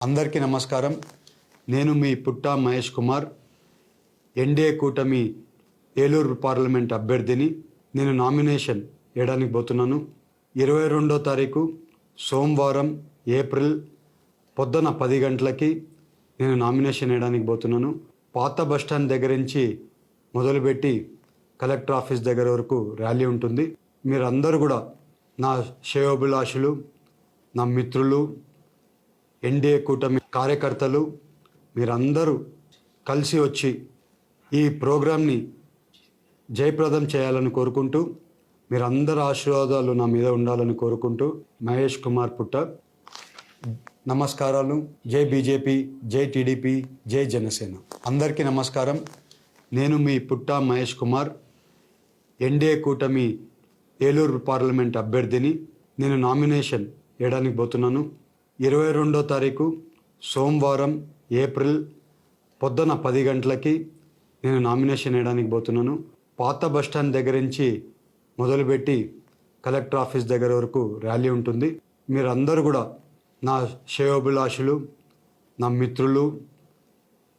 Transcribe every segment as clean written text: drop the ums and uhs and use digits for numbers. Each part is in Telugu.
అందరికీ నమస్కారం. నేను మీ పుట్టా మహేష్ కుమార్, ఎన్డీఏ కూటమి ఏలూరు పార్లమెంట్ అభ్యర్థిని. నేను నామినేషన్ వేయడానికి పోతున్నాను. 22వ తారీఖు సోమవారం ఏప్రిల్ పొద్దున 10 గంటలకి నేను నామినేషన్ వేయడానికి పోతున్నాను. పాత బస్టాండ్ దగ్గర నుంచి మొదలుపెట్టి కలెక్టర్ ఆఫీస్ దగ్గర వరకు ర్యాలీ ఉంటుంది. మీరందరూ కూడా నా శ్రేయోభిలాషులు, నా మిత్రులు, ఎన్డీఏ కూటమి కార్యకర్తలు మీరందరూ కలిసి వచ్చి ఈ ప్రోగ్రాంని జయప్రదం చేయాలని కోరుకుంటూ, మీరందరి ఆశీర్వాదాలు నా మీద ఉండాలని కోరుకుంటూ, మహేష్ కుమార్ పుట్ట. నమస్కారాలు. జై బీజేపీ, జై టీడీపీ, జై జనసేన. అందరికీ నమస్కారం. నేను మీ పుట్టా మహేష్ కుమార్, ఎన్డీఏ కూటమి ఏలూరు పార్లమెంట్ అభ్యర్థిని. నేను నామినేషన్ వేయడానికి పోతున్నాను. 22వ తారీఖు సోమవారం ఏప్రిల్ పొద్దున 10 గంటలకి నేను నామినేషన్ వేయడానికి పోతున్నాను. పాత బస్టాండ్ దగ్గర నుంచి మొదలుపెట్టి కలెక్టర్ ఆఫీస్ దగ్గర వరకు ర్యాలీ ఉంటుంది. మీరందరూ కూడా నా శ్రేయోభిలాషులు, నా మిత్రులు,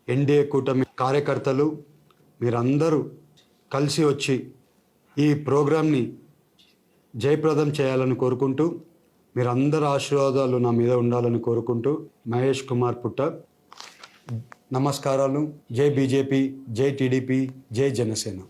ఎన్డీఏ కూటమి కార్యకర్తలు మీరందరూ కలిసి వచ్చి ఈ ప్రోగ్రాంని జయప్రదం చేయాలని కోరుకుంటూ, మీరందరి ఆశీర్వాదాలు నా మీద ఉండాలని కోరుకుంటూ, మహేష్ కుమార్ పుట్ట. నమస్కారాలు. జై బీజేపీ, జై టీడీపీ, జై జనసేన.